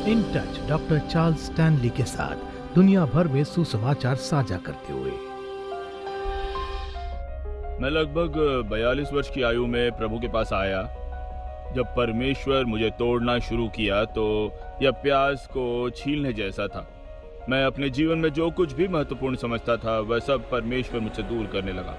In touch doctor Charles Stanley के साथ दुनिया भर में सुसमाचार साझा करते हुए। मैं लगभग 42 वर्ष की आयु में प्रभु के पास आया। जब परमेश्वर मुझे तोड़ना शुरू किया तो यह प्यास को छीलने जैसा था। मैं अपने जीवन में जो कुछ भी महत्वपूर्ण समझता था वह सब परमेश्वर मुझसे दूर करने लगा।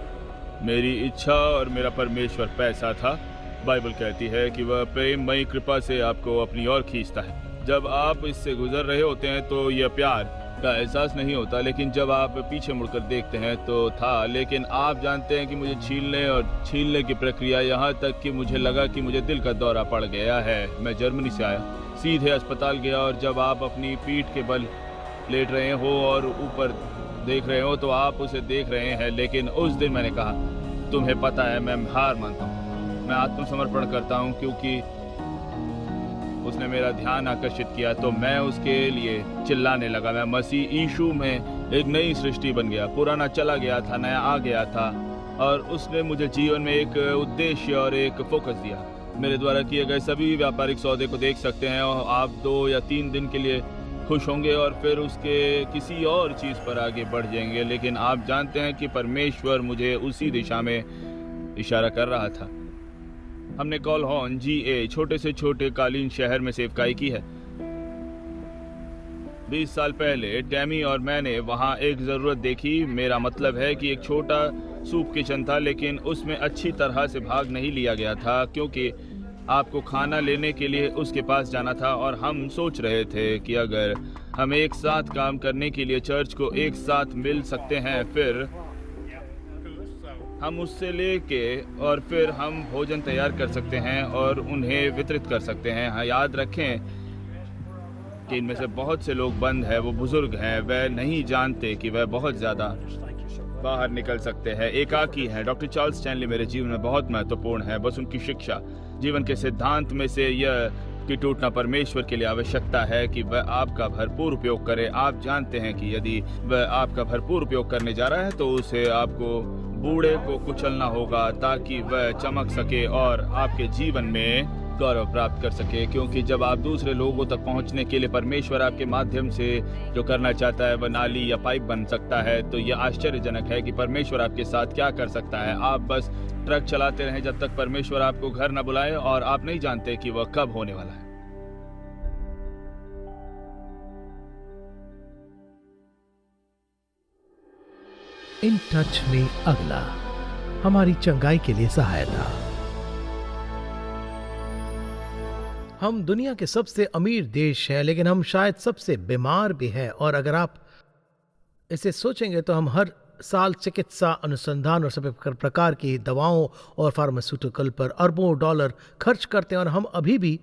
मेरी इच्छा और मेरा परमेश्वर पैसा था। बाइबल कहती है कि वह प्रेममयी कृपा से आपको अपनी ओर खींचता है। जब आप इससे गुजर रहे होते हैं तो यह प्यार का एहसास नहीं होता, लेकिन जब आप पीछे मुड़कर देखते हैं तो था। लेकिन आप जानते हैं कि मुझे छीलने की प्रक्रिया, यहाँ तक कि मुझे लगा कि मुझे दिल का दौरा पड़ गया है। मैं जर्मनी से आया, सीधे अस्पताल गया, और जब आप अपनी पीठ के बल लेट रहे हो और ऊपर देख रहे हो तो आप उसे देख रहे हैं। लेकिन उस दिन मैंने कहा, तुम्हें पता है मैं हार मानता हूँ, मैं आत्मसमर्पण करता हूँ, क्योंकि उसने मेरा ध्यान आकर्षित किया। तो मैं उसके लिए चिल्लाने लगा। मैं मसीह यीशु में एक नई सृष्टि बन गया। पुराना चला गया था, नया आ गया था, और उसने मुझे जीवन में एक उद्देश्य और एक फोकस दिया। मेरे द्वारा किए गए सभी व्यापारिक सौदे को देख सकते हैं, और आप 2 या 3 दिन के लिए खुश होंगे और फिर उसके किसी और चीज़ पर आगे बढ़ जाएंगे। लेकिन आप जानते हैं कि परमेश्वर मुझे उसी दिशा में इशारा कर रहा था। हमने कॉलहॉन GA छोटे से छोटे कालीन शहर में सेवकाई की है। 20 साल पहले टैमी और मैंने वहाँ एक ज़रूरत देखी। मेरा मतलब है कि एक छोटा सूप किचन था, लेकिन उसमें अच्छी तरह से भाग नहीं लिया गया था, क्योंकि आपको खाना लेने के लिए उसके पास जाना था। और हम सोच रहे थे कि अगर हम एक साथ काम करने के लिए चर्च को एक साथ मिल सकते हैं, फिर हम उससे लेके और फिर हम भोजन तैयार कर सकते हैं और उन्हें वितरित कर सकते हैं। हाँ, याद रखें कि इनमें से बहुत से लोग बंद हैं, वो बुजुर्ग हैं, वह नहीं जानते कि वह बहुत ज़्यादा बाहर निकल सकते हैं, एकाकी हैं। डॉक्टर चार्ल्स स्टैनली मेरे जीवन में बहुत महत्वपूर्ण है। बस उनकी शिक्षा, जीवन के सिद्धांत में से यह कि टूटना परमेश्वर के लिए आवश्यकता है कि वह आपका भरपूर उपयोग करे। आप जानते हैं कि यदि वह आपका भरपूर उपयोग करने जा रहा है तो उसे आपको बूढ़े को कुचलना होगा, ताकि वह चमक सके और आपके जीवन में गौरव प्राप्त कर सके। क्योंकि जब आप दूसरे लोगों तक पहुंचने के लिए परमेश्वर आपके माध्यम से जो करना चाहता है वह नाली या पाइप बन सकता है, तो यह आश्चर्यजनक है कि परमेश्वर आपके साथ क्या कर सकता है। आप बस ट्रक चलाते रहें जब तक परमेश्वर आपको घर न बुलाए, और आप नहीं जानते कि वह कब होने वाला है। इन टच में अगला, हमारी चंगाई के लिए सहायता। हम दुनिया के सबसे अमीर देश हैं, लेकिन हम शायद सबसे बीमार भी हैं। और अगर आप इसे सोचेंगे तो हम हर साल चिकित्सा अनुसंधान और सभी प्रकार की दवाओं और फार्मास्यूटिकल पर अरबों डॉलर खर्च करते हैं, और हम अभी भी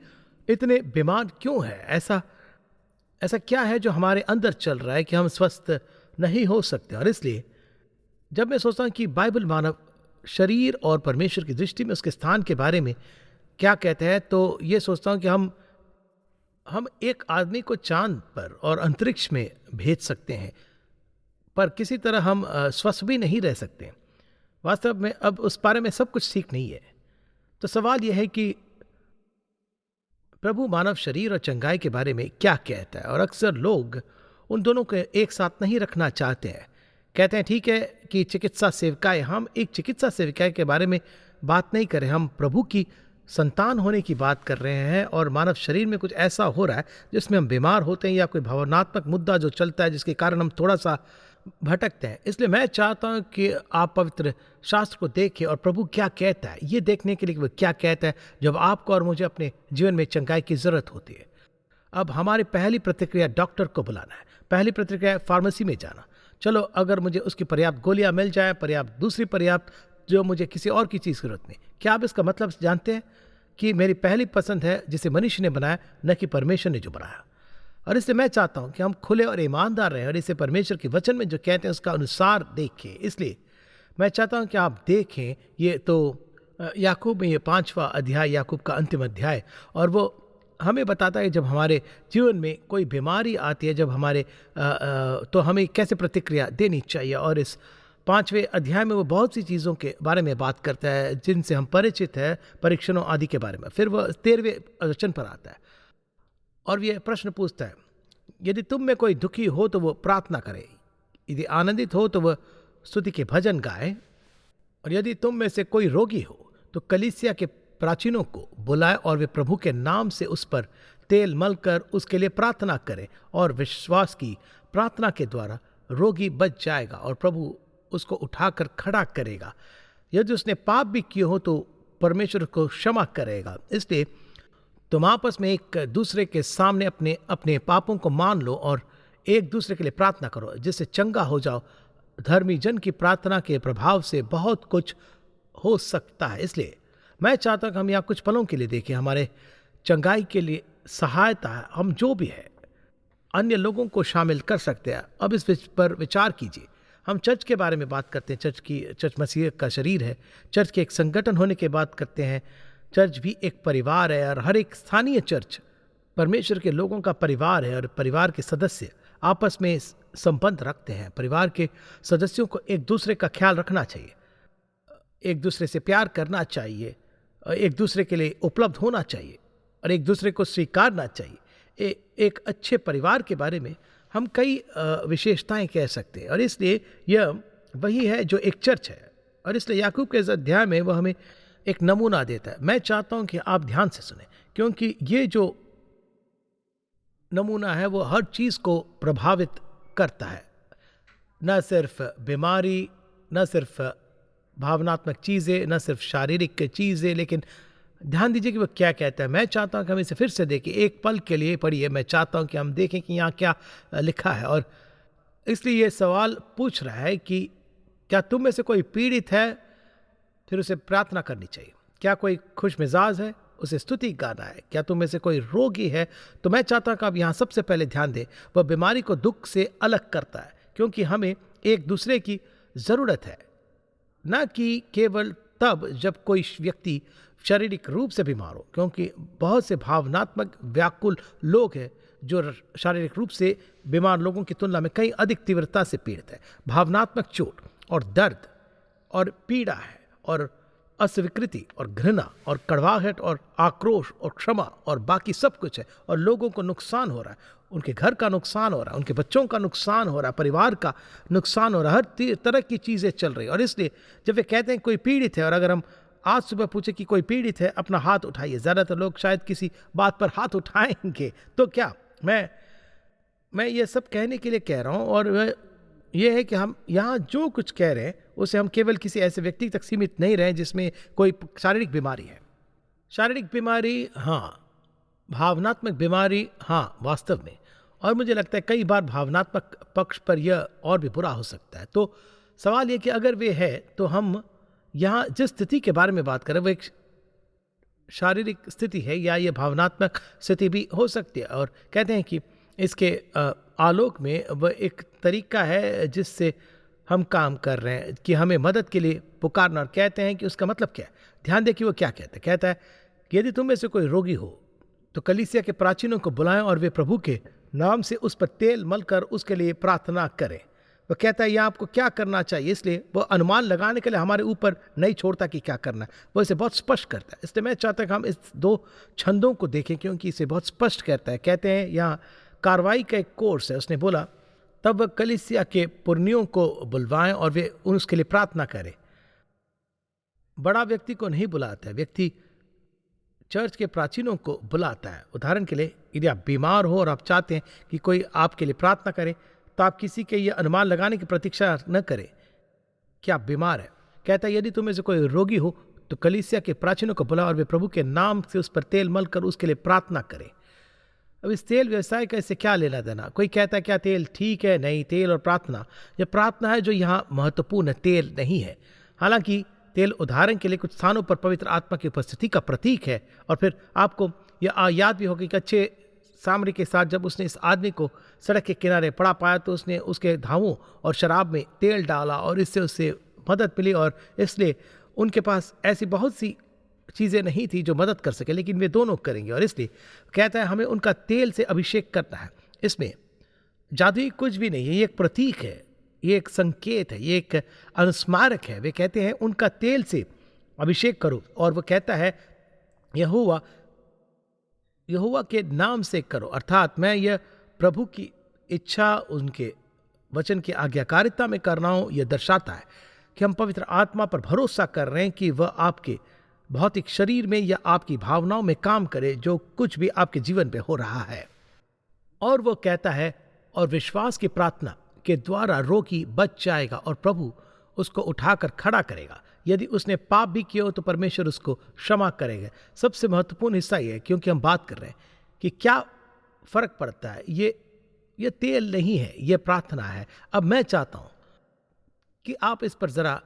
इतने बीमार क्यों हैं? ऐसा क्या है जो हमारे अंदर चल रहा है कि हम स्वस्थ नहीं हो सकते? और इसलिए जब मैं सोचता हूँ कि बाइबल मानव शरीर और परमेश्वर की दृष्टि में उसके स्थान के बारे में क्या कहते हैं, तो ये सोचता हूँ कि हम एक आदमी को चांद पर और अंतरिक्ष में भेज सकते हैं, पर किसी तरह हम स्वस्थ भी नहीं रह सकते। वास्तव में अब उस बारे में सब कुछ ठीक नहीं है। तो सवाल यह है कि प्रभु मानव शरीर और चंगाई के बारे में क्या कहता है? और अक्सर लोग उन दोनों को एक साथ नहीं रखना चाहते हैं। कहते हैं ठीक है कि चिकित्सा सेविकाएं, हम एक चिकित्सा सेविकाएं के बारे में बात नहीं कर रहे, हम प्रभु की संतान होने की बात कर रहे हैं। और मानव शरीर में कुछ ऐसा हो रहा है जिसमें हम बीमार होते हैं, या कोई भावनात्मक मुद्दा जो चलता है जिसके कारण हम थोड़ा सा भटकते हैं। इसलिए मैं चाहता हूं कि आप पवित्र शास्त्र को देखें और प्रभु क्या कहता है, ये देखने के लिए कि वो क्या कहता है जब आपको और मुझे अपने जीवन में चंगाई की जरूरत होती है। अब हमारी पहली प्रतिक्रिया डॉक्टर को बुलाना है, पहली प्रतिक्रिया फार्मेसी में जाना। चलो, अगर मुझे उसकी पर्याप्त गोलियां मिल जाए, दूसरी पर्याप्त जो मुझे किसी और की चीज़ की जरूरत नहीं। क्या आप इसका मतलब जानते हैं कि मेरी पहली पसंद है जिसे मनुष्य ने बनाया, न कि परमेश्वर ने जो बनाया। और इसलिए मैं चाहता हूं कि हम खुले और ईमानदार रहें और इसे परमेश्वर के वचन में जो कहते हैं उसका अनुसार देखें। इसलिए मैं चाहता हूं कि आप देखें, ये तो याकूब में ये 5वां अध्याय, याकूब का अंतिम अध्याय, और वो हमें बताता है जब हमारे जीवन में कोई बीमारी आती है, जब तो हमें कैसे प्रतिक्रिया देनी चाहिए। और इस 5वें अध्याय में वो बहुत सी चीज़ों के बारे में बात करता है जिनसे हम परिचित हैं, परीक्षणों आदि के बारे में। फिर वह 13वें वचन पर आता है, और ये प्रश्न पूछता है, यदि तुम में कोई दुखी हो तो वो प्रार्थना करे, यदि आनंदित हो तो वह स्तुति के भजन गाए, और यदि तुम में से कोई रोगी हो तो कलीसिया के प्राचीनों को बुलाए और वे प्रभु के नाम से उस पर तेल मलकर उसके लिए प्रार्थना करे, और विश्वास की प्रार्थना के द्वारा रोगी बच जाएगा और प्रभु उसको उठाकर खड़ा करेगा। यदि उसने पाप भी किए हो तो परमेश्वर को क्षमा करेगा। इसलिए तुम आपस में एक दूसरे के सामने अपने अपने पापों को मान लो और एक दूसरे के लिए प्रार्थना करो, जिससे चंगा हो जाओ। धर्मी जन की प्रार्थना के प्रभाव से बहुत कुछ हो सकता है। इसलिए मैं चाहता हूं कि हम यहाँ कुछ पलों के लिए देखें, हमारे चंगाई के लिए सहायता है। हम जो भी है अन्य लोगों को शामिल कर सकते हैं। अब इस पर विचार कीजिए। हम चर्च के बारे में बात करते हैं, चर्च मसीह का शरीर है, चर्च के एक संगठन होने की बात करते हैं। चर्च भी एक परिवार है और हर एक स्थानीय चर्च परमेश्वर के लोगों का परिवार है, और परिवार के सदस्य आपस में संबंध रखते हैं। परिवार के सदस्यों को एक दूसरे का ख्याल रखना चाहिए, एक दूसरे से प्यार करना चाहिए, एक दूसरे के लिए उपलब्ध होना चाहिए और एक दूसरे को स्वीकारना चाहिए। एक अच्छे परिवार के बारे में हम कई विशेषताएं कह सकते हैं, और इसलिए यह वही है जो एक चर्च है। और इसलिए याकूब के इस अध्याय में वह हमें एक नमूना देता है। मैं चाहता हूं कि आप ध्यान से सुने, क्योंकि ये जो नमूना है वो हर चीज को प्रभावित करता है, न सिर्फ बीमारी, न सिर्फ भावनात्मक चीज़ें, न सिर्फ शारीरिक चीज़ें, लेकिन ध्यान दीजिए कि वो क्या कहता है। मैं चाहता हूं कि हम इसे फिर से देखें, एक पल के लिए पढ़िए। मैं चाहता हूं कि हम देखें कि यहाँ क्या लिखा है, और इसलिए ये सवाल पूछ रहा है कि क्या तुम में से कोई पीड़ित है, फिर उसे प्रार्थना करनी चाहिए। क्या कोई खुश मिजाज है, उसे स्तुति गाना है। क्या तुम में से कोई रोगी है, तो मैं चाहता हूं कि आप यहाँ सबसे पहले ध्यान दें, वह बीमारी को दुख से अलग करता है, क्योंकि हमें एक दूसरे की ज़रूरत है, न कि केवल तब जब कोई व्यक्ति शारीरिक रूप से बीमार हो, क्योंकि बहुत से भावनात्मक व्याकुल लोग हैं जो शारीरिक रूप से बीमार लोगों की तुलना में कई अधिक तीव्रता से पीड़ित है। भावनात्मक चोट और दर्द और पीड़ा है, और अस्वीकृति और घृणा और कड़वाहट और आक्रोश और क्षमा और बाकी सब कुछ है, और लोगों को नुकसान हो रहा है, उनके घर का नुकसान हो रहा है, उनके बच्चों का नुकसान हो रहा है, परिवार का नुकसान हो रहा है, हर तरह की चीज़ें चल रही। और इसलिए जब वे कहते हैं कोई पीड़ित है, और अगर हम आज सुबह पूछे कि कोई पीड़ित है, अपना हाथ उठाइए। ज़्यादातर लोग शायद किसी बात पर हाथ उठाएंगे। तो क्या मैं ये सब कहने के लिए कह रहा हूँ, और यह है कि हम यहाँ जो कुछ कह रहे हैं उसे हम केवल किसी ऐसे व्यक्ति तक सीमित नहीं रहे जिसमें कोई शारीरिक बीमारी है। शारीरिक बीमारी हाँ, भावनात्मक बीमारी हाँ, वास्तव में। और मुझे लगता है कई बार भावनात्मक पक्ष पर यह और भी बुरा हो सकता है। तो सवाल यह कि अगर वे है, तो हम यहाँ जिस स्थिति के बारे में बात करें वो एक शारीरिक स्थिति है, या ये भावनात्मक स्थिति भी हो सकती है। और कहते हैं कि इसके आलोक में वह एक तरीका है जिससे हम काम कर रहे हैं कि हमें मदद के लिए पुकारना। और कहते हैं कि उसका मतलब क्या है। ध्यान दें कि वो क्या कहता है। कहता है कि यदि तुम में से कोई रोगी हो तो कलीसिया के प्राचीनों को बुलाएं और वे प्रभु के नाम से उस पर तेल मलकर उसके लिए प्रार्थना करें। वह कहता है यह आपको क्या करना चाहिए, इसलिए वह अनुमान लगाने के लिए हमारे ऊपर नहीं छोड़ता कि क्या करना है, वह इसे बहुत स्पष्ट करता है। इसलिए मैं चाहता हूं कि हम इस दो छंदों को देखें, क्योंकि इसे बहुत स्पष्ट करता है। कहते हैं यहाँ कार्रवाई का एक कोर्स है। उसने बोला तब वह कलीसिया के पुरनियों को बुलवाएं और वे उसके लिए प्रार्थना करें। बड़ा व्यक्ति को नहीं बुलाता है, व्यक्ति चर्च के प्राचीनों को बुलाता है। उदाहरण के लिए यदि आप बीमार हो और आप चाहते हैं कि कोई आपके लिए प्रार्थना करे, तो आप किसी के ये अनुमान लगाने की प्रतीक्षा न करें कि आप बीमार हैं। कहता है यदि तुम में से कोई रोगी हो तो कलीसिया के प्राचीनों को बुलाओ और वे प्रभु के नाम से उस पर तेल मल कर उसके लिए प्रार्थना करें। अब इस तेल व्यवसाय का इससे क्या लेना देना। कोई कहता है क्या तेल ठीक है, नहीं, तेल और प्रार्थना, यह प्रार्थना है जो यहाँ महत्वपूर्ण है, तेल नहीं है। हालांकि तेल उदाहरण के लिए कुछ स्थानों पर पवित्र आत्मा की उपस्थिति का प्रतीक है। और फिर आपको यह याद भी होगी कि अच्छे सामरी के साथ जब उसने इस आदमी को सड़क के किनारे पड़ा पाया तो उसने उसके घावों और शराब में तेल डाला और इससे उससे मदद मिली। और इसलिए उनके पास ऐसी बहुत सी चीज़ें नहीं थी जो मदद कर सके, लेकिन वे दोनों करेंगे। और इसलिए कहता है हमें उनका तेल से अभिषेक करना है। इसमें जादुई कुछ भी नहीं है, ये एक प्रतीक है, ये एक संकेत है, ये एक अनुस्मारक है। वे कहते हैं उनका तेल से अभिषेक करो। और वो कहता है यहोवा यहोवा के नाम से करो, अर्थात मैं यह प्रभु की इच्छा, उनके वचन की आज्ञाकारिता में कर रहा हूं, यह दर्शाता है कि हम पवित्र आत्मा पर भरोसा कर रहे हैं कि वह आपके भौतिक शरीर में या आपकी भावनाओं में काम करे जो कुछ भी आपके जीवन में हो रहा है। और वो कहता है, और विश्वास की प्रार्थना के द्वारा रोगी बच जाएगा और प्रभु उसको उठाकर खड़ा करेगा। यदि उसने पाप भी किया हो तो परमेश्वर उसको क्षमा करेगा। सबसे महत्वपूर्ण हिस्सा यह है, क्योंकि हम बात कर रहे हैं कि क्या फर्क पड़ता है, ये तेल नहीं है, ये प्रार्थना है। अब मैं चाहता हूं कि आप इस पर जरा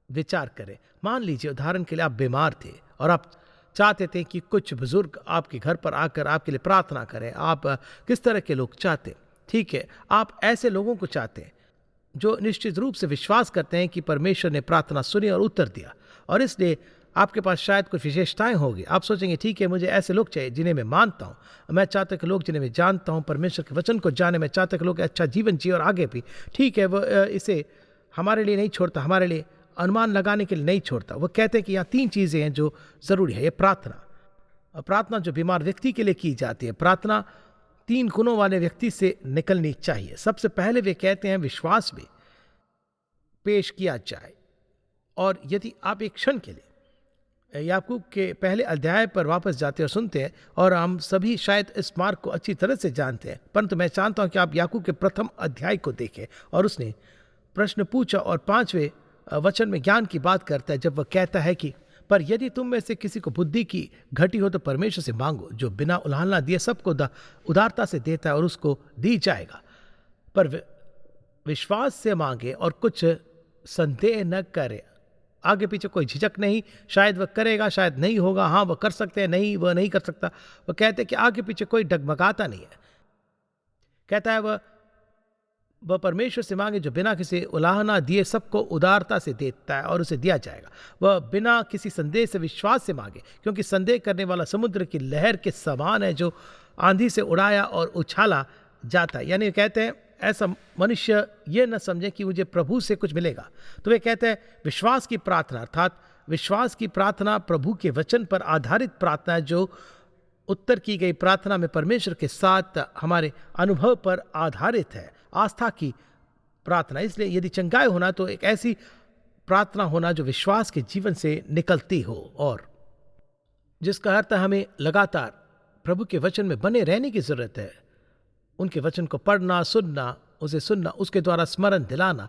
विचार करें। मान लीजिए उदाहरण के लिए आप बीमार थे और आप चाहते थे कि कुछ बुजुर्ग आपके घर पर आकर आपके लिए प्रार्थना करें। आप किस तरह के लोग चाहते हैं? ठीक है, आप ऐसे लोगों को चाहते हैं जो निश्चित रूप से विश्वास करते हैं कि परमेश्वर ने प्रार्थना सुनी और उत्तर दिया, और इसलिए आपके पास शायद कुछ विशेषताएं होगी। आप सोचेंगे, ठीक है, मुझे ऐसे लोग चाहिए जिन्हें मैं मानता हूं, मैं चाहता कि लोग जिन्हें मैं जानता हूं परमेश्वर के वचन को जाने, मैं चाहता कि लोग अच्छा जीवन जिए और आगे भी। ठीक है, वह इसे हमारे लिए नहीं छोड़ता, हमारे लिए अनुमान लगाने के लिए नहीं छोड़ता। वो कहते हैं कि यहाँ 3 चीज़ें हैं जो ज़रूरी है। ये प्रार्थना जो बीमार व्यक्ति के लिए की जाती है, प्रार्थना 3 गुणों वाले व्यक्ति से निकलनी चाहिए। सबसे पहले वे कहते हैं विश्वास में पेश किया जाए। और यदि आप एक क्षण के लिए याकूब के पहले अध्याय पर वापस जाते और सुनते हैं, और हम सभी शायद इस मार्ग को अच्छी तरह से जानते हैं, परंतु मैं चाहता हूं कि आप याकूब के प्रथम अध्याय को देखें। और उसने प्रश्न पूछा और 5वें वचन में ज्ञान की बात करता है, जब वह कहता है कि पर यदि तुम में से किसी को बुद्धि की घटी हो तो परमेश्वर से मांगो, जो बिना उलाहना दिए सबको उदारता से देता है, और उसको दी जाएगा। पर विश्वास से मांगे और कुछ संदेह न करे। आगे पीछे कोई झिझक नहीं, शायद वह करेगा, शायद नहीं होगा, हाँ वह कर सकते हैं, नहीं वह नहीं कर सकता। वह कहते हैं कि आगे पीछे कोई डगमगाता नहीं है। कहता है वह परमेश्वर से मांगे जो बिना किसी उलाहना दिए सबको उदारता से देता है, और उसे दिया जाएगा। वह बिना किसी संदेह से विश्वास से मांगे, क्योंकि संदेह करने वाला समुद्र की लहर के समान है जो आंधी से उड़ाया और उछाला जाता है। यानी कहते हैं ऐसा मनुष्य ये न समझे कि मुझे प्रभु से कुछ मिलेगा। तो वे कहते हैं विश्वास की प्रार्थना, अर्थात विश्वास की प्रार्थना प्रभु के वचन पर आधारित प्रार्थना है, जो उत्तर की गई प्रार्थना में परमेश्वर के साथ हमारे अनुभव पर आधारित है, आस्था की प्रार्थना। इसलिए यदि चंगाई होना तो एक ऐसी प्रार्थना होना जो विश्वास के जीवन से निकलती हो, और जिसका अर्थ हमें लगातार प्रभु के वचन में बने रहने की जरूरत है। उनके वचन को पढ़ना, सुनना, उसे सुनना, उसके द्वारा स्मरण दिलाना,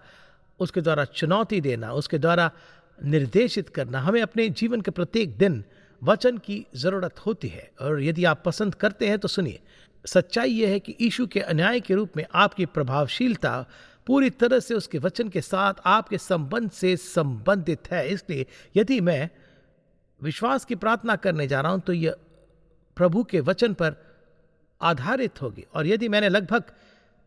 उसके द्वारा चुनौती देना, उसके द्वारा निर्देशित करना। हमें अपने जीवन के प्रत्येक दिन वचन की जरूरत होती है। और यदि आप पसंद करते हैं तो सुनिए, सच्चाई यह है कि यीशु के अन्याय के रूप में आपकी प्रभावशीलता पूरी तरह से उसके वचन के साथ आपके संबंध से संबंधित है। इसलिए यदि मैं विश्वास की प्रार्थना करने जा रहा हूं तो यह प्रभु के वचन पर आधारित होगी। और यदि मैंने लगभग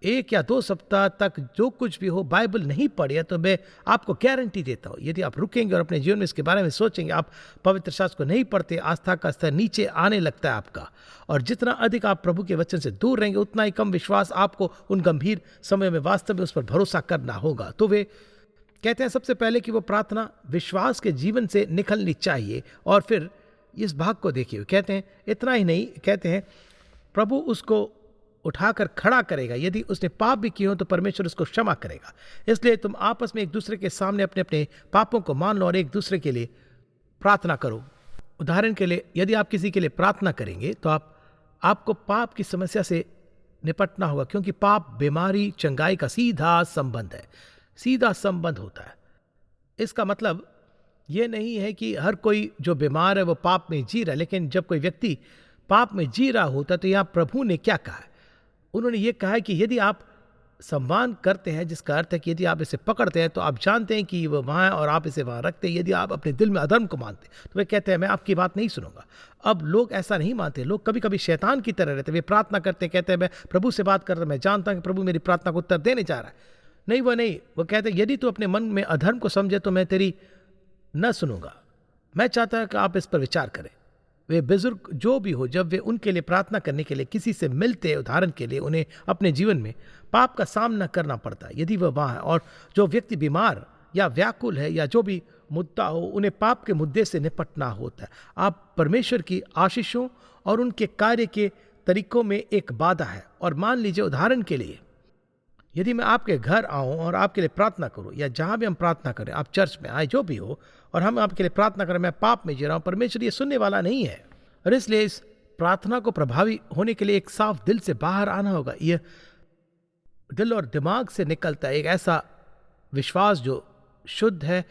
1 या 2 सप्ताह तक जो कुछ भी हो बाइबल नहीं पढ़ी है, तो मैं आपको गारंटी देता हूँ, यदि आप रुकेंगे और अपने जीवन में इसके बारे में सोचेंगे, आप पवित्र शास्त्र को नहीं पढ़ते, आस्था का स्तर नीचे आने लगता है आपका। और जितना अधिक आप प्रभु के वचन से दूर रहेंगे, उतना ही कम विश्वास आपको उन गंभीर समय में वास्तव में उस पर भरोसा करना होगा। तो वे कहते हैं सबसे पहले कि वो प्रार्थना विश्वास के जीवन से निकलनी चाहिए। और फिर इस भाग को देखिए, कहते हैं इतना ही नहीं, कहते हैं प्रभु उसको उठाकर खड़ा करेगा। यदि उसने पाप भी किए हो तो परमेश्वर उसको क्षमा करेगा। इसलिए तुम आपस में एक दूसरे के सामने अपने अपने पापों को मान लो और एक दूसरे के लिए प्रार्थना करो। उदाहरण के लिए यदि आप किसी के लिए प्रार्थना करेंगे तो आपको पाप की समस्या से निपटना होगा, क्योंकि पाप बीमारी चंगाई का सीधा संबंध है, सीधा संबंध होता है। इसका मतलब यह नहीं है कि हर कोई जो बीमार है वो पाप में जी रहा है, लेकिन जब कोई व्यक्ति पाप में जी रहा होता तो यहाँ प्रभु ने क्या कहा है? उन्होंने ये कहा है कि यदि आप सम्मान करते हैं, जिसका अर्थ है कि यदि आप इसे पकड़ते हैं तो आप जानते हैं कि वह वहाँ है और आप इसे वहाँ रखते हैं। यदि आप अपने दिल में अधर्म को मानते हैं तो वे कहते हैं मैं आपकी बात नहीं सुनूंगा। अब लोग ऐसा नहीं मानते, लोग कभी कभी शैतान की तरह रहते हैं। वे प्रार्थना करते हैं, कहते हैं मैं प्रभु से बात कर रहा हूं, मैं जानता हूं कि प्रभु मेरी प्रार्थना को उत्तर देने जा रहा है। नहीं, वो नहीं, वो कहते हैं यदि तू अपने मन में अधर्म को समझे तो मैं तेरी न सुनूंगा। मैं चाहता हूं कि आप इस पर विचार करें। वे बुजुर्ग जो भी हो, जब वे उनके लिए प्रार्थना करने के लिए किसी से मिलते हैं, उदाहरण के लिए उन्हें अपने जीवन में पाप का सामना करना पड़ता है, यदि वह वहाँ है, और जो व्यक्ति बीमार या व्याकुल है या जो भी मुद्दा हो, उन्हें पाप के मुद्दे से निपटना होता है। आप परमेश्वर की आशीषों और उनके कार्य के तरीकों में एक बाधा है। और मान लीजिए उदाहरण के लिए, यदि मैं आपके घर आऊं और आपके लिए प्रार्थना करूं, या जहां भी हम प्रार्थना करें, आप चर्च में आए जो भी हो, और हम आपके लिए प्रार्थना करें, मैं पाप में जी रहा हूं, परमेश्वर ये सुनने वाला नहीं है। और इसलिए इस प्रार्थना को प्रभावी होने के लिए एक साफ दिल से बाहर आना होगा। यह दिल और दिमाग से निकलता है एक ऐसा विश्वास जो शुद्ध है,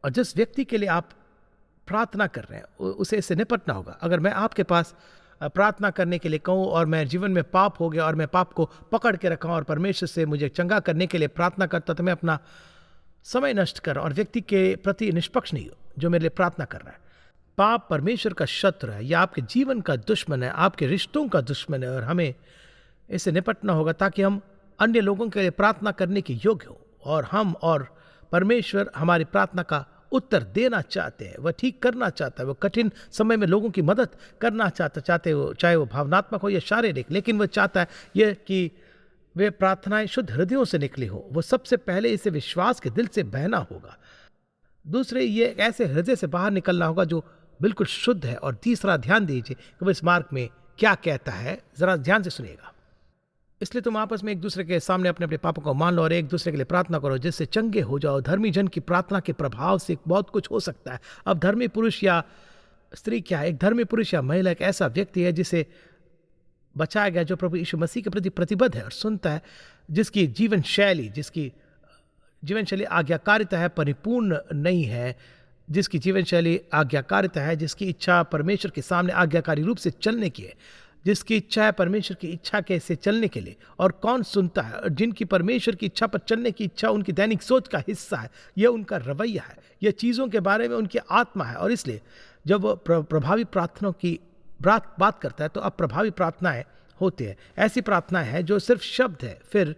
और जिस व्यक्ति के लिए आप प्रार्थना कर रहे हैं उसे इससे निपटना होगा। अगर मैं आपके पास प्रार्थना करने के लिए कहूँ और मैं जीवन में पाप हो गया और मैं पाप को पकड़ के रखा और परमेश्वर से मुझे चंगा करने के लिए प्रार्थना करता, तो मैं अपना समय नष्ट कर रहा हूँ और व्यक्ति के प्रति निष्पक्ष नहीं हो जो मेरे लिए प्रार्थना कर रहा है। पाप परमेश्वर का शत्रु है, या आपके जीवन का दुश्मन है, आपके रिश्तों का दुश्मन है, और हमें इससे निपटना होगा ताकि हम अन्य लोगों के लिए प्रार्थना करने के योग्य हो। और हम और परमेश्वर हमारी प्रार्थना का उत्तर देना चाहते हैं, वह ठीक करना चाहता है, वो कठिन समय में लोगों की मदद करना चाहते वो, चाहे वो भावनात्मक हो या शारीरिक, लेकिन वह चाहता है यह कि वे प्रार्थनाएं शुद्ध हृदयों से निकली हो। वो सबसे पहले इसे विश्वास के दिल से बहना होगा। दूसरे, ये ऐसे हृदय से बाहर निकलना होगा जो बिल्कुल शुद्ध है। और तीसरा, ध्यान दीजिए कि वो इस मार्ग में क्या कहता है, जरा ध्यान से सुनिएगा। इसलिए तुम आपस में एक दूसरे के सामने अपने अपने पापों को मान लो और एक दूसरे के लिए प्रार्थना करो जिससे चंगे हो जाओ। धर्मी जन की प्रार्थना के प्रभाव से बहुत कुछ हो सकता है। अब धर्मी पुरुष या स्त्री क्या है? एक धर्मी पुरुष या महिला एक ऐसा व्यक्ति है जिसे बचाया गया, जो प्रभु यीशु मसीह के प्रति प्रतिबद्ध है और सुनता है, जिसकी जीवन शैली आज्ञाकारिता है, परिपूर्ण नहीं है, जिसकी जीवन शैली आज्ञाकारिता है, जिसकी इच्छा परमेश्वर के सामने आज्ञाकारी रूप से चलने की है, जिसकी इच्छा है परमेश्वर की इच्छा कैसे चलने के लिए। और कौन सुनता है? और जिनकी परमेश्वर की इच्छा पर चलने की इच्छा उनकी दैनिक सोच का हिस्सा है, यह उनका रवैया है, यह चीज़ों के बारे में उनकी आत्मा है। और इसलिए जब वो प्रभावी प्रार्थनाओं की बात करता है तो अब प्रभावी प्रार्थनाएं होती है। ऐसी प्रार्थनाएं हैं जो सिर्फ शब्द है, फिर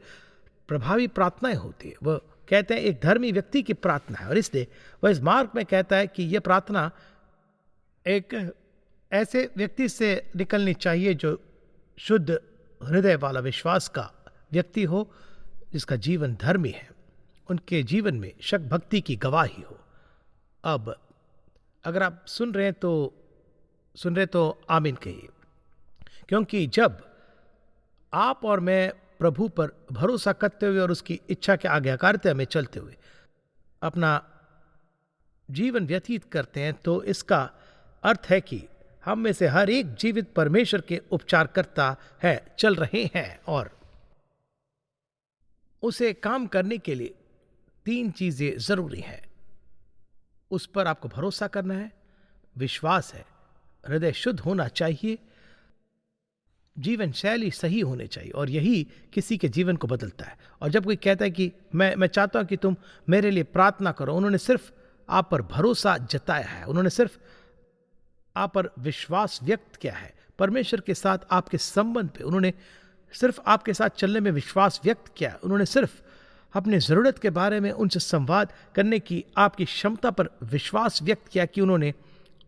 प्रभावी प्रार्थनाएं होती है। वो कहते हैं एक धर्मी व्यक्ति की प्रार्थना है, और इसलिए वह इस मार्ग में कहता है कि यह प्रार्थना एक ऐसे व्यक्ति से निकलनी चाहिए जो शुद्ध हृदय वाला विश्वास का व्यक्ति हो, जिसका जीवन धर्मी है, उनके जीवन में शक भक्ति की गवाही हो। अब अगर आप सुन रहे तो आमीन कहिए, क्योंकि जब आप और मैं प्रभु पर भरोसा करते हुए और उसकी इच्छा के आज्ञाकारिता में चलते हुए अपना जीवन व्यतीत करते हैं, तो इसका अर्थ है कि हम में से हर एक जीवित परमेश्वर के उपचारकर्ता है, चल रहे हैं। और उसे काम करने के लिए 3 चीजें जरूरी हैं। उस पर आपको भरोसा करना है, विश्वास है, हृदय शुद्ध होना चाहिए, जीवन शैली सही होनी चाहिए, और यही किसी के जीवन को बदलता है। और जब कोई कहता है कि मैं चाहता हूं कि तुम मेरे लिए प्रार्थना करो, उन्होंने सिर्फ आप पर भरोसा जताया है, उन्होंने सिर्फ आप पर विश्वास व्यक्त किया है परमेश्वर के साथ आपके संबंध पे, उन्होंने सिर्फ आपके साथ चलने में विश्वास व्यक्त किया, उन्होंने सिर्फ अपनी ज़रूरत के बारे में उनसे संवाद करने की आपकी क्षमता पर विश्वास व्यक्त किया कि उन्होंने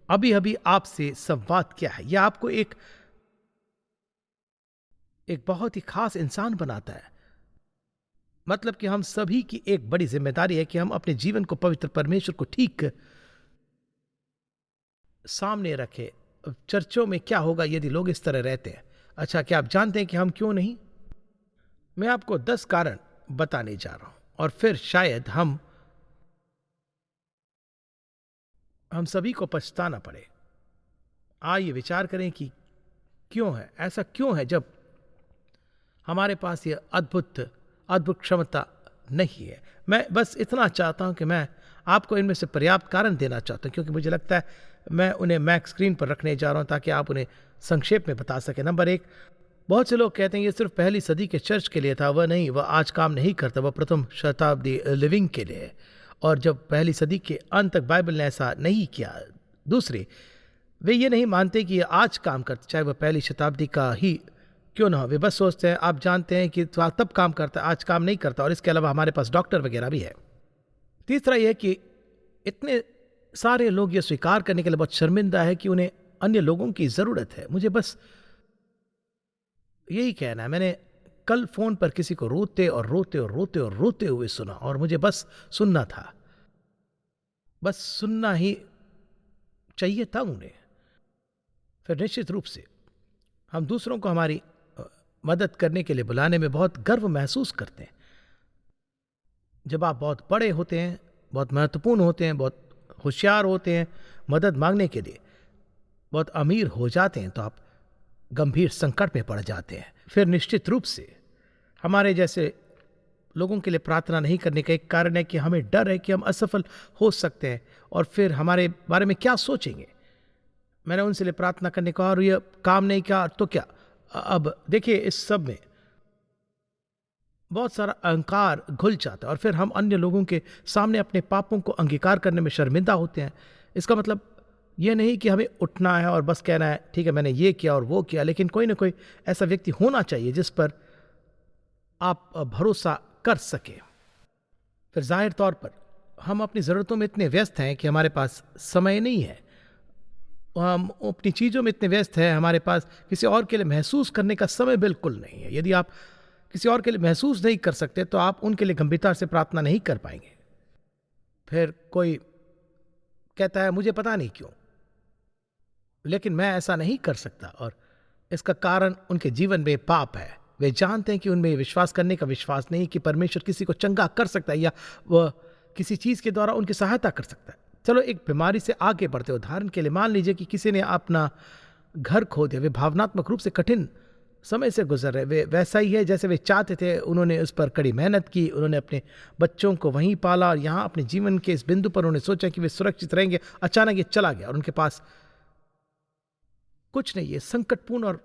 अभी अभी आपसे संवाद किया है। यह आपको एक बहुत ही खास इंसान बनाता है। मतलब कि हम सभी की एक बड़ी जिम्मेदारी है कि हम अपने जीवन को पवित्र परमेश्वर को ठीक सामने रखें। चर्चों में क्या होगा यदि लोग इस तरह रहते हैं? अच्छा, क्या आप जानते हैं कि हम क्यों नहीं? मैं आपको 10 कारण बताने जा रहा हूं, और फिर शायद हम सभी को पछताना पड़े। आइए विचार करें कि क्यों है ऐसा, क्यों है जब हमारे पास ये अद्भुत क्षमता नहीं है। मैं बस इतना चाहता हूं कि मैं आपको इनमें से पर्याप्त कारण देना चाहता हूं, क्योंकि मुझे लगता है मैं उन्हें मैक स्क्रीन पर रखने जा रहा हूं ताकि आप उन्हें संक्षेप में बता सकें। नंबर 1, बहुत से लोग कहते हैं ये सिर्फ पहली सदी के चर्च के लिए था। वह नहीं, वह आज काम नहीं करता, वह प्रथम शताब्दी लिविंग के लिए है, और जब पहली सदी के अंत तक बाइबल ने ऐसा नहीं किया। दूसरे, वे ये नहीं मानते कि यह आज काम करता, चाहे वह पहली शताब्दी का ही क्यों ना हो। वे बस सोचते हैं, आप जानते हैं कि तब काम करता, आज काम नहीं करता, और इसके अलावा हमारे पास डॉक्टर वगैरह भी है। तीसरा यह कि इतने सारे लोग ये स्वीकार करने के लिए बहुत शर्मिंदा है कि उन्हें अन्य लोगों की ज़रूरत है। मुझे बस यही कहना है, मैंने कल फ़ोन पर किसी को रोते हुए सुना, और मुझे बस सुनना था। बस सुनना ही चाहिए था उन्हें। फिर निश्चित रूप से हम दूसरों को हमारी मदद करने के लिए बुलाने में बहुत गर्व महसूस करते हैं। जब आप बहुत बड़े होते हैं, बहुत महत्वपूर्ण होते हैं, बहुत होशियार होते हैं, मदद मांगने के लिए बहुत अमीर हो जाते हैं, तो आप गंभीर संकट में पड़ जाते हैं। फिर निश्चित रूप से हमारे जैसे लोगों के लिए प्रार्थना नहीं करने का एक कारण है कि हमें डर है कि हम असफल हो सकते हैं और फिर हमारे बारे में क्या सोचेंगे। मैंने उनसे लिए प्रार्थना करने का और ये काम नहीं किया तो क्या। अब देखिए, इस सब में बहुत सारा अहंकार घुल जाता है और फिर हम अन्य लोगों के सामने अपने पापों को अंगीकार करने में शर्मिंदा होते हैं। इसका मतलब यह नहीं कि हमें उठना है और बस कहना है ठीक है मैंने ये किया और वो किया, लेकिन कोई ना कोई ऐसा व्यक्ति होना चाहिए जिस पर आप भरोसा कर सके। फिर जाहिर तौर पर हम अपनी ज़रूरतों में इतने व्यस्त हैं कि हमारे पास समय नहीं है। हम अपनी चीज़ों में इतने व्यस्त हैं, हमारे पास किसी और के लिए महसूस करने का समय बिल्कुल नहीं है। यदि आप किसी और के लिए महसूस नहीं कर सकते तो आप उनके लिए गंभीरता से प्रार्थना नहीं कर पाएंगे। फिर कोई कहता है मुझे पता नहीं क्यों, लेकिन मैं ऐसा नहीं कर सकता, और इसका कारण उनके जीवन में पाप है। वे जानते हैं कि उनमें विश्वास करने का विश्वास नहीं कि परमेश्वर किसी को चंगा कर सकता है या वह किसी चीज़ के द्वारा उनकी सहायता कर सकता है। चलो एक बीमारी से आगे बढ़ते, उदाहरण के लिए मान लीजिए कि किसी ने अपना घर खो दिया। वे भावनात्मक रूप से कठिन समय से गुजर रहे, वे वैसा ही है जैसे वे चाहते थे। उन्होंने उस पर कड़ी मेहनत की, उन्होंने अपने बच्चों को वहीं पाला और यहाँ अपने जीवन के इस बिंदु पर उन्होंने सोचा कि वे सुरक्षित रहेंगे। अचानक ये चला गया और उनके पास कुछ नहीं। ये संकटपूर्ण और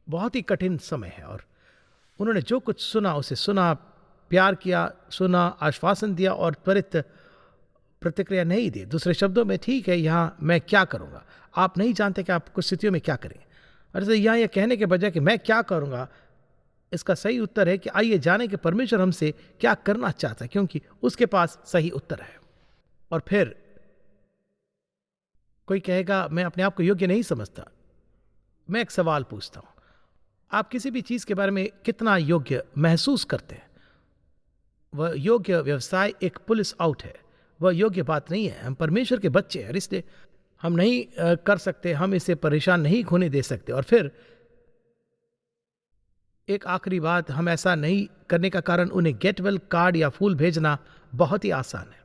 बहुत ही कठिन समय है और उन्होंने जो कुछ सुना उसे सुना, प्यार किया, सुना, आश्वासन दिया और त्वरित प्रतिक्रिया नहीं दी। दूसरे शब्दों में, ठीक है यहाँ मैं क्या करूँगा। आप नहीं जानते कि आप कुछ स्थितियों में क्या करें। और यहाँ यह कहने के बजाय कि मैं क्या करूँगा, इसका सही उत्तर है कि आइए जाने कि परमेश्वर हमसे क्या करना चाहता है, क्योंकि उसके पास सही उत्तर है। और फिर कोई कहेगा मैं अपने आप को योग्य नहीं समझता। मैं एक सवाल पूछता हूँ, आप किसी भी चीज़ के बारे में कितना योग्य महसूस करते हैं? वह योग्य व्यवसाय एक पुलिस आउट है, वह योग्य बात नहीं है। हम परमेश्वर के बच्चे हैं, इसलिए हम नहीं कर सकते, हम इसे परेशान नहीं होने दे सकते। और फिर एक आखिरी बात, हम ऐसा नहीं करने का कारण उन्हें गेट वेल कार्ड या फूल भेजना बहुत ही आसान है।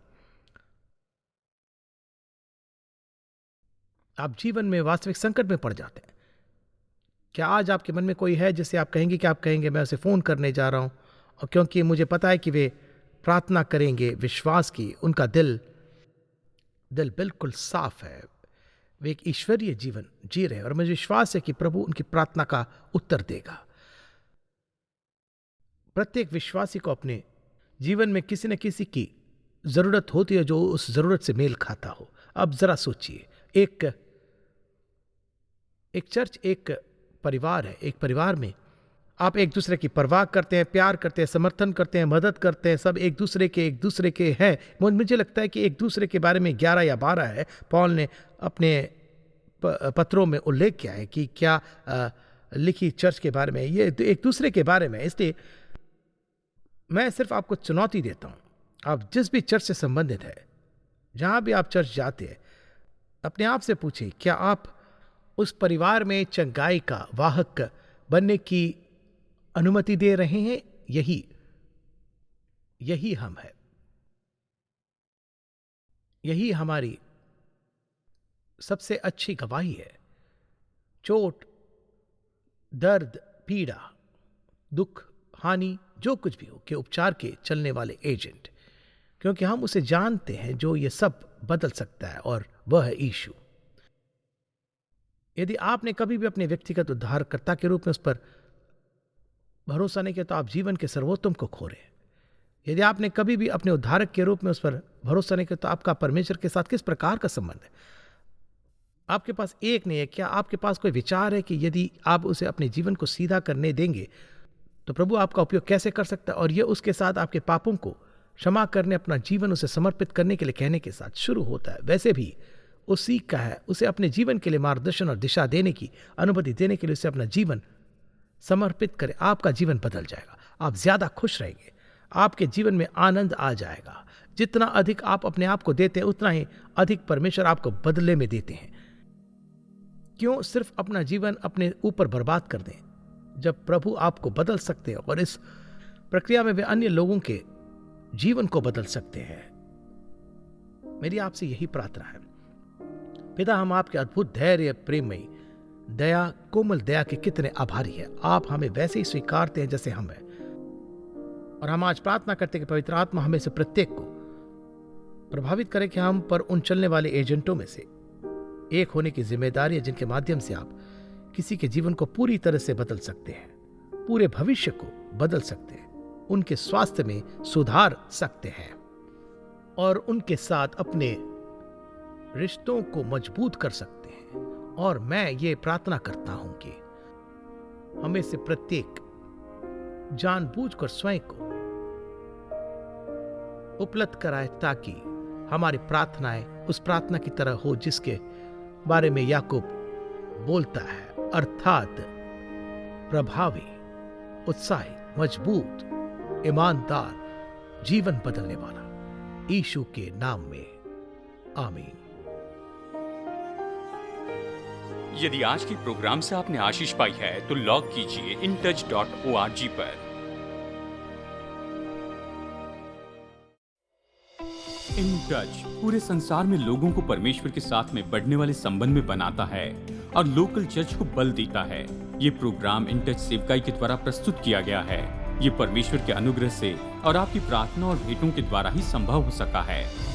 आप जीवन में वास्तविक संकट में पड़ जाते हैं। क्या आज आपके मन में कोई है जिसे आप कहेंगे कि आप कहेंगे मैं उसे फ़ोन करने जा रहा हूँ, और क्योंकि मुझे पता है कि वे प्रार्थना करेंगे विश्वास की, उनका दिल बिल्कुल साफ है, वे एक ईश्वरीय जीवन जी रहे हैं और मुझे विश्वास है कि प्रभु उनकी प्रार्थना का उत्तर देगा। प्रत्येक विश्वासी को अपने जीवन में किसी न किसी की ज़रूरत होती है जो उस ज़रूरत से मेल खाता हो। अब ज़रा सोचिए, एक चर्च एक परिवार है। एक परिवार में आप एक दूसरे की परवाह करते हैं, प्यार करते हैं, समर्थन करते हैं, मदद करते हैं, सब एक दूसरे के हैं। मुझे लगता है कि एक दूसरे के बारे में 11 या 12 है पौल ने अपने पत्रों में उल्लेख किया है कि क्या लिखी चर्च के बारे में, ये एक दूसरे के बारे में। इसलिए मैं सिर्फ आपको चुनौती देता हूँ, आप जिस भी चर्च से संबंधित है, जहाँ भी आप चर्च जाते हैं, अपने आप से पूछिए क्या आप उस परिवार में चंगाई का वाहक बनने की अनुमति दे रहे हैं। यही हम है, यही हमारी सबसे अच्छी गवाही है। चोट, दर्द, पीड़ा, दुख, हानि, जो कुछ भी हो के उपचार के चलने वाले एजेंट, क्योंकि हम उसे जानते हैं जो ये सब बदल सकता है, और वह है यीशु। यदि आपने कभी भी अपने व्यक्तिगत उद्धारकर्ता के रूप में उस पर भरोसा नहीं किया तो आप जीवन के सर्वोत्तम को खो रहे हैं। यदि आपने कभी भी अपने उद्धारक के रूप में उस पर भरोसा नहीं किया तो आपका परमेश्वर के साथ किस प्रकार का संबंध है? आपके पास एक नहीं है। क्या आपके पास कोई विचार है कि यदि आप उसे अपने जीवन को सीधा करने देंगे तो प्रभु आपका उपयोग कैसे कर सकता है? और यह उसके साथ आपके पापों को क्षमा करने, अपना जीवन उसे समर्पित करने के लिए कहने के साथ शुरू होता है। वैसे भी उसी का है, उसे अपने जीवन के लिए मार्गदर्शन और दिशा देने की अनुमति देने के लिए उसे अपना जीवन समर्पित करें। आपका जीवन बदल जाएगा, आप ज्यादा खुश रहेंगे, आपके जीवन में आनंद आ जाएगा। जितना अधिक आप अपने आप को देते हैं उतना ही अधिक परमेश्वर आपको बदले में देते हैं। क्यों सिर्फ अपना जीवन अपने ऊपर बर्बाद कर दें, जब प्रभु आपको बदल सकते हैं और इस प्रक्रिया में वे अन्य लोगों के जीवन को बदल सकते हैं। मेरी आपसे यही प्रार्थना है। पिता, हम आपके अद्भुत धैर्य, प्रेममयी दया, कोमल दया के कितने आभारी हैं। आप हमें वैसे ही स्वीकारते हैं जैसे हम हैं, और हम आज प्रार्थना करते हैं कि पवित्र आत्मा हमें से प्रत्येक को प्रभावित करे कि हम पर उन चलने वाले एजेंटों में से एक होने की जिम्मेदारी है जिनके माध्यम से आप किसी के जीवन को पूरी तरह से बदल सकते हैं, पूरे भविष्य को बदल सकते हैं, उनके स्वास्थ्य में सुधार सकते हैं और उनके साथ अपने रिश्तों को मजबूत कर सकते हैं। और मैं ये प्रार्थना करता हूं कि हमें से प्रत्येक जानबूझकर स्वयं को उपलब्ध कराए ताकि हमारी प्रार्थनाएं उस प्रार्थना की तरह हो जिसके बारे में याकूब बोलता है, अर्थात प्रभावी, उत्साही, मजबूत, ईमानदार, जीवन बदलने वाला। यीशु के नाम में आमीन। यदि आज के प्रोग्राम से आपने आशीष पाई है तो लॉग कीजिए intouch.org पर। इन टच पूरे संसार में लोगों को परमेश्वर के साथ में बढ़ने वाले संबंध में बनाता है और लोकल चर्च को बल देता है। ये प्रोग्राम इन टच सेवकाई के द्वारा प्रस्तुत किया गया है। ये परमेश्वर के अनुग्रह से और आपकी प्रार्थना और भेंटों के द्वारा ही संभव हो सका है।